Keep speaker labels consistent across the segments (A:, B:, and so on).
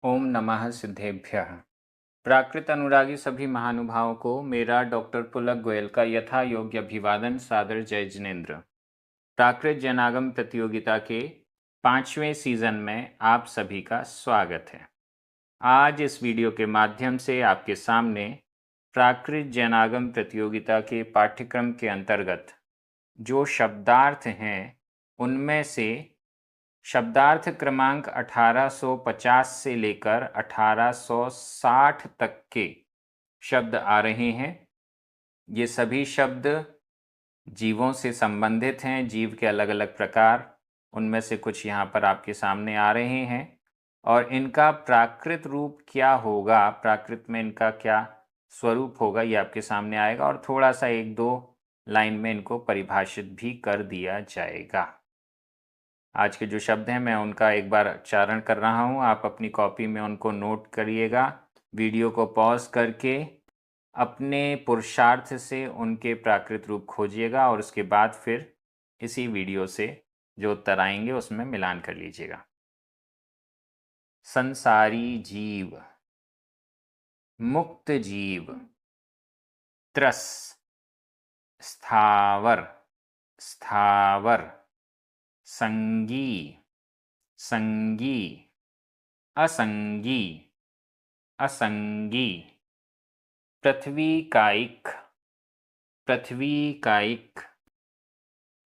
A: ओम नमः सिद्धेभ्यः। प्राकृत अनुरागी सभी महानुभावों को मेरा डॉक्टर पुलक गोयल का यथा योग्य अभिवादन सादर जय जिनेन्द्र। प्राकृत जनागम प्रतियोगिता के 5वें सीजन में आप सभी का स्वागत है। आज इस वीडियो के माध्यम से आपके सामने प्राकृत जनागम प्रतियोगिता के पाठ्यक्रम के अंतर्गत जो शब्दार्थ हैं उनमें से शब्दार्थ क्रमांक 1850 से लेकर 1860 तक के शब्द आ रहे हैं। ये सभी शब्द जीवों से संबंधित हैं, जीव के अलग अलग प्रकार, उनमें से कुछ यहाँ पर आपके सामने आ रहे हैं और इनका प्राकृत रूप क्या होगा, प्राकृत में इनका क्या स्वरूप होगा, ये आपके सामने आएगा और थोड़ा सा एक दो लाइन में इनको परिभाषित भी कर दिया जाएगा। आज के जो शब्द हैं मैं उनका एक बार उच्चारण कर रहा हूँ, आप अपनी कॉपी में उनको नोट करिएगा। वीडियो को पॉज करके अपने पुरुषार्थ से उनके प्राकृत रूप खोजिएगा और उसके बाद फिर इसी वीडियो से जो उत्तर आएंगे उसमें मिलान कर लीजिएगा। संसारी जीव, मुक्त जीव, त्रस, स्थावर, स्थावर, संगी, संगी, असंगी, असंगी, पृथ्वी कायिक, पृथ्वी कायिक,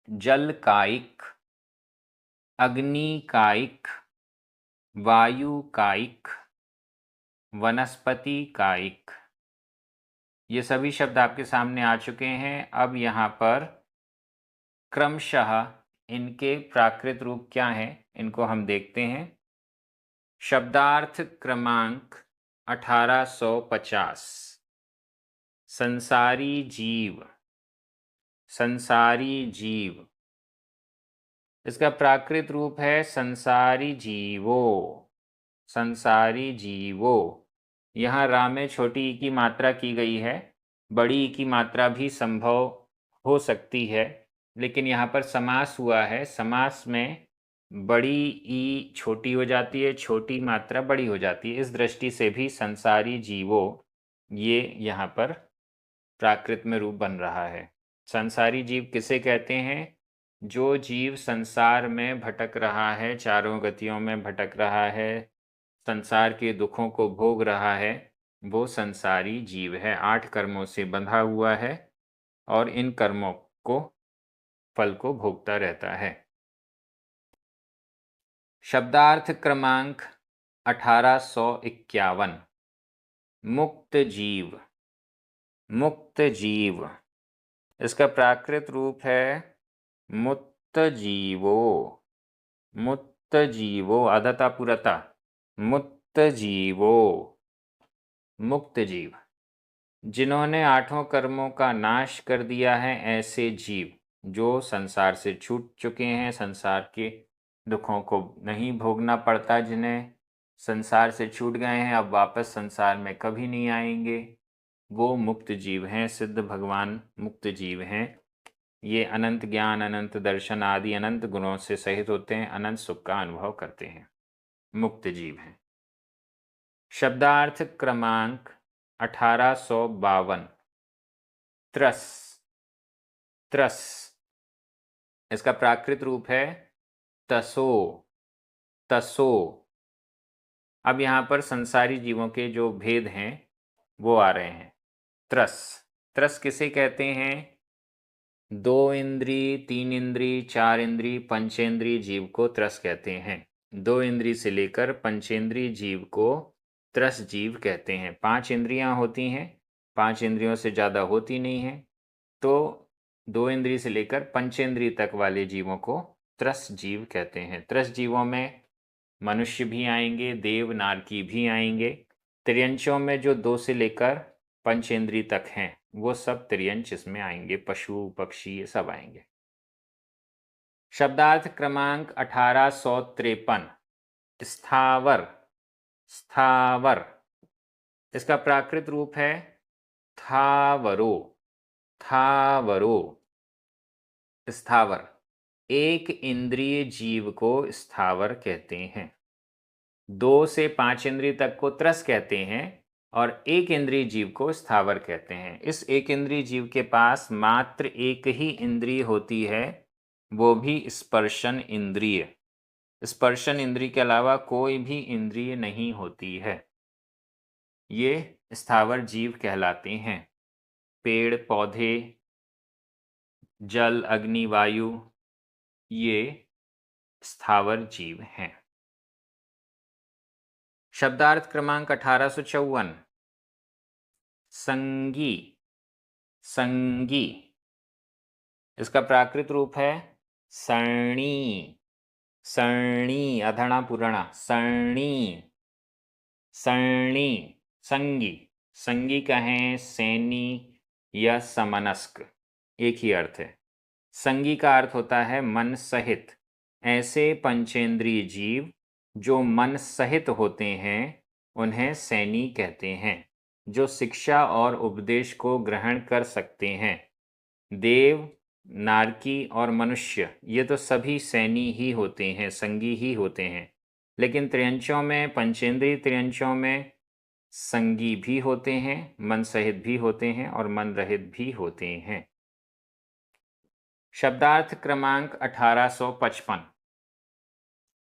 A: जल कायिक, अग्नि कायिक, वायु कायिक, वनस्पति कायिक। ये सभी शब्द आपके सामने आ चुके हैं। अब यहाँ पर क्रमशः इनके प्राकृत रूप क्या हैं इनको हम देखते हैं। शब्दार्थ क्रमांक 1850, संसारी जीव, संसारी जीव। इसका प्राकृत रूप है संसारी जीवो, संसारी जीवो। यहाँ रा में छोटी ई की मात्रा की गई है, बड़ी ई की मात्रा भी संभव हो सकती है, लेकिन यहाँ पर समास हुआ है। समास में बड़ी ई छोटी हो जाती है, छोटी मात्रा बड़ी हो जाती है। इस दृष्टि से भी संसारी जीवो ये यहाँ पर प्राकृत में रूप बन रहा है। संसारी जीव किसे कहते हैं? जो जीव संसार में भटक रहा है, चारों गतियों में भटक रहा है, संसार के दुखों को भोग रहा है, वो संसारी जीव है। 8 कर्मों से बंधा हुआ है और इन कर्मों को फल को भोगता रहता है। शब्दार्थ क्रमांक 1851, मुक्त जीव, मुक्त जीव। इसका प्राकृत रूप है मुक्त जीवो, मुक्त जीवो, अधता पुरता, मुक्त जीवो, मुक्त जीव। जिन्होंने 8 कर्मों का नाश कर दिया है, ऐसे जीव जो संसार से छूट चुके हैं, संसार के दुखों को नहीं भोगना पड़ता, जिन्हें संसार से छूट गए हैं, अब वापस संसार में कभी नहीं आएंगे, वो मुक्त जीव हैं। सिद्ध भगवान मुक्त जीव हैं। ये अनंत ज्ञान, अनंत दर्शन आदि अनंत गुणों से सहित होते हैं, अनंत सुख का अनुभव करते हैं, मुक्त जीव हैं। शब्दार्थ क्रमांक 1852, त्रस, त्रस। इसका प्राकृत रूप है तसो, तसो। अब यहाँ पर संसारी जीवों के जो भेद हैं वो आ रहे हैं। त्रस, त्रस किसे कहते हैं? 2 इंद्री, 3 इंद्री, 4 इंद्री, पंचेंद्री जीव को त्रस कहते हैं। 2 इंद्री से लेकर पंचेंद्री जीव को त्रस जीव कहते हैं। 5 इंद्रियां होती हैं, 5 इंद्रियों से ज़्यादा होती नहीं हैं, तो 2 इंद्री से लेकर पंचेंद्री तक वाले जीवों को त्रस जीव कहते हैं। त्रस जीवों में मनुष्य भी आएंगे, देव नारकी भी आएंगे। त्रियंचों में जो 2 से लेकर पंचेंद्री तक हैं वो सब त्रियंच इसमें आएंगे, पशु पक्षी ये सब आएंगे। शब्दार्थ क्रमांक 1853, स्थावर, स्थावर। इसका प्राकृत रूप है थावरो, थावरो, स्थावर। एक इंद्रिय जीव को स्थावर कहते हैं। 2 से 5 इंद्रिय तक को त्रस कहते हैं और एक इंद्रिय जीव को स्थावर कहते हैं। इस एक इंद्रिय जीव के पास मात्र एक ही इंद्रिय होती है, वो भी स्पर्शन इंद्रिय। स्पर्शन इंद्रिय के अलावा कोई भी इंद्रिय नहीं होती है। ये स्थावर जीव कहलाते हैं। पेड़ पौधे, जल, अग्नि, वायु, ये स्थावर जीव हैं। शब्दार्थ क्रमांक 1854। संगी। संगी, इसका प्राकृत रूप है सरणी। सरणी, अधणा पुरणा, सरणी। सरणी, संगी। संगी कहें सैनी या समनस्क, एक ही अर्थ है। संगी का अर्थ होता है मन सहित। ऐसे पंचेंद्रिय जीव जो मन सहित होते हैं उन्हें सैनी कहते हैं, जो शिक्षा और उपदेश को ग्रहण कर सकते हैं। देव, नारकी और मनुष्य ये तो सभी सैनी ही होते हैं, संगी ही होते हैं। लेकिन त्रियंचों में, पंचेंद्रिय त्रियंचों में संगी भी होते हैं, मन सहित भी होते हैं और मन रहित भी होते हैं। शब्दार्थ क्रमांक 1855।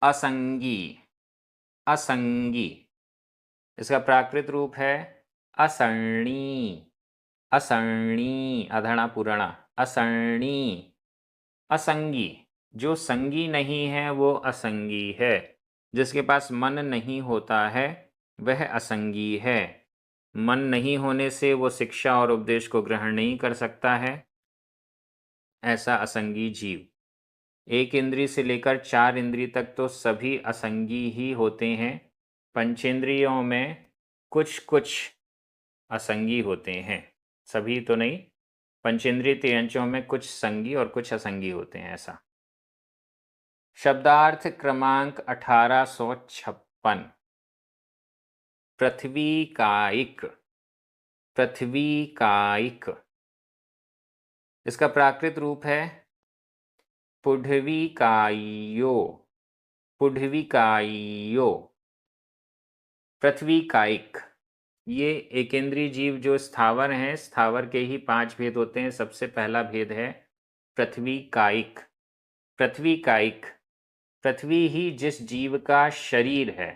A: असंगी। असंगी, इसका प्राकृत रूप है असरणी। असरणी, अधणा पुरणा, असरणी। असंगी, जो संगी नहीं है वो असंगी है। जिसके पास मन नहीं होता है वह असंगी है। मन नहीं होने से वो शिक्षा और उपदेश को ग्रहण नहीं कर सकता है, ऐसा असंगी जीव। एक इंद्रिय से लेकर 4 इंद्रिय तक तो सभी असंगी ही होते हैं। पंचेंद्रियों में कुछ कुछ असंगी होते हैं, सभी तो नहीं। पंचेंद्रिय त्रियंचों में कुछ संगी और कुछ असंगी होते हैं, ऐसा। शब्दार्थ क्रमांक 1856। पृथ्वी कायिक। पृथ्वी कायिक, इसका प्राकृत रूप है पुढ्वीकायो। पुढ्वीकायो, पृथ्वी कायिक। ये एकेंद्रीय जीव जो स्थावर हैं, स्थावर के ही 5 भेद होते हैं। सबसे पहला भेद है पृथ्वी कायिक। पृथ्वी कायिक, पृथ्वी ही जिस जीव का शरीर है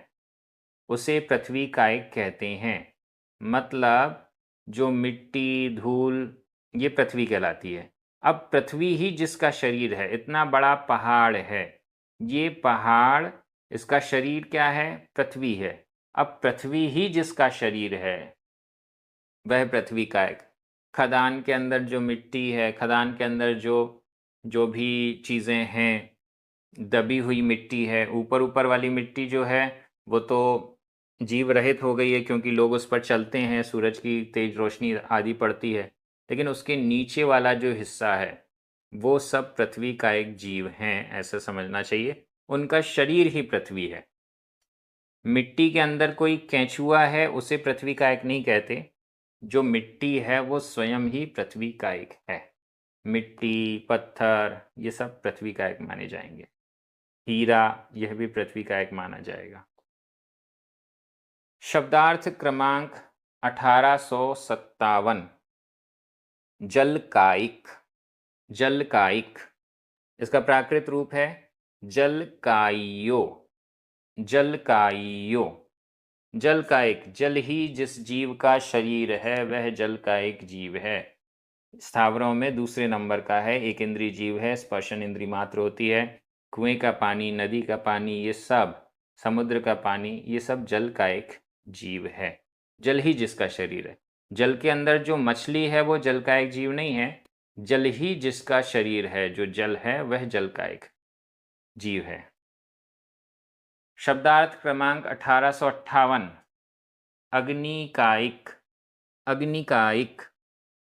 A: उसे पृथ्वी कायिक कहते हैं। मतलब जो मिट्टी, धूल, ये पृथ्वी कहलाती है। अब पृथ्वी ही जिसका शरीर है, इतना बड़ा पहाड़ है, ये पहाड़, इसका शरीर क्या है? पृथ्वी है। अब पृथ्वी ही जिसका शरीर है वह पृथ्वी कायिक। खदान के अंदर जो मिट्टी है, खदान के अंदर जो भी चीज़ें हैं, दबी हुई मिट्टी है, ऊपर ऊपर वाली मिट्टी जो है वो तो जीव रहित हो गई है क्योंकि लोग उस पर चलते हैं, सूरज की तेज रोशनी आदि पड़ती है। लेकिन उसके नीचे वाला जो हिस्सा है वो सब पृथ्वी का एक जीव हैं, ऐसा समझना चाहिए। उनका शरीर ही पृथ्वी है। मिट्टी के अंदर कोई केंचुआ है उसे पृथ्वी का एक नहीं कहते। जो मिट्टी है वो स्वयं ही पृथ्वी का एक है। मिट्टी, पत्थर, ये सब पृथ्वी का एक माने जाएंगे। हीरा, यह भी पृथ्वी का एक माना जाएगा। शब्दार्थ क्रमांक 1857। जलकायिक। जलकायिक, इसका प्राकृत रूप है जलकायो। जलकायो, जलकायिक, जल ही जिस जीव का शरीर है वह जलकायिक जीव है। स्थावरों में दूसरे नंबर का है, एक इंद्रिय जीव है, स्पर्शन इंद्रिय मात्र होती है। कुएं का पानी, नदी का पानी, ये सब, समुद्र का पानी, ये सब जल का एक जीव है। जल ही जिसका शरीर है। जल के अंदर जो मछली है वो जल का एक जीव नहीं है। जल ही जिसका शरीर है, जो जल है वह जल का एक जीव है। शब्दार्थ क्रमांक 1858। अग्निकायिक। अग्निकायिक,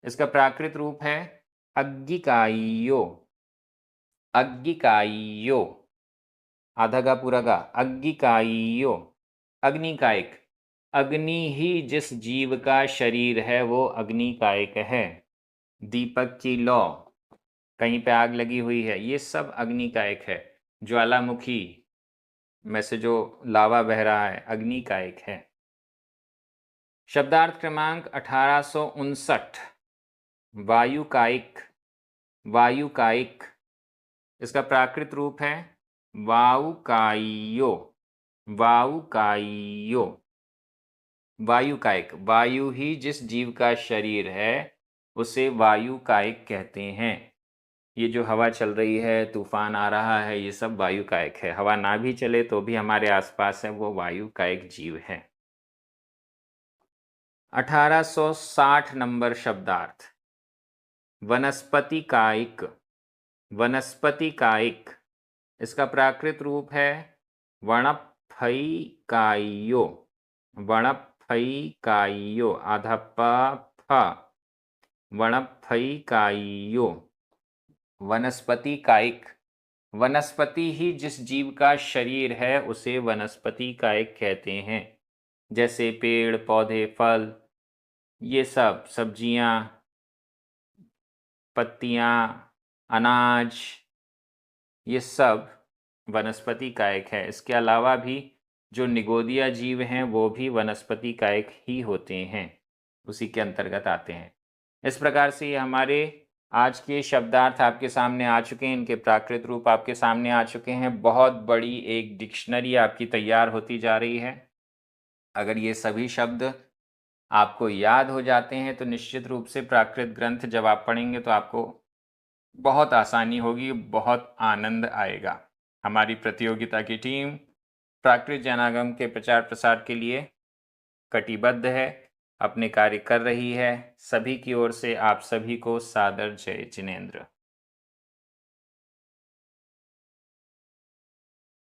A: इसका प्राकृत रूप है अग्गिकाइयो। अग्गिकाइयो, आधा का पूरा का, अग्गिकाइयो। अग्निकायिक, अग्नि ही जिस जीव का शरीर है वो अग्निकायिक है। दीपक की लौ, कहीं पे आग लगी हुई है, ये सब अग्निकायिक है। ज्वालामुखी, में से जो लावा बह रहा है, अग्नि कायिक है। शब्दार्थ क्रमांक 1859, वायु कायिक। वायु कायिक, इसका प्राकृत रूप है वायुकाइयो। वायुकाइयो, वायु कायिक। वायु ही जिस जीव का शरीर है उसे वायु कायिक कहते हैं। ये जो हवा चल रही है, तूफान आ रहा है, ये सब वायु कायिक है। हवा ना भी चले तो भी हमारे आसपास है, वो वायु कायिक जीव है। 1860 नंबर शब्दार्थ, वनस्पति कायिक। वनस्पति कायिक, इसका प्राकृत रूप है वणप्फइकाइयो। वणप्फइकाइयो, आधा प फ, वणप्फइकाइयो, वनस्पति कायिक। वनस्पति ही जिस जीव का शरीर है उसे वनस्पति कायिक कहते हैं। जैसे पेड़ पौधे, फल, ये सब, सब्जियां, पत्तियां, अनाज, ये सब वनस्पति कायिक है। इसके अलावा भी जो निगोदिया जीव हैं वो भी वनस्पति कायिक ही होते हैं, उसी के अंतर्गत आते हैं। इस प्रकार से ये हमारे आज के शब्दार्थ आपके सामने आ चुके हैं, इनके प्राकृत रूप आपके सामने आ चुके हैं। बहुत बड़ी एक डिक्शनरी आपकी तैयार होती जा रही है। अगर ये सभी शब्द आपको याद हो जाते हैं तो निश्चित रूप से प्राकृत ग्रंथ जब आप पढ़ेंगे तो आपको बहुत आसानी होगी, बहुत आनंद आएगा। हमारी प्रतियोगिता की टीम प्राकृत जनागम के प्रचार प्रसार के लिए कटिबद्ध है, अपने कार्य कर रही है। सभी की ओर से आप सभी को सादर जय जिनेंद्र।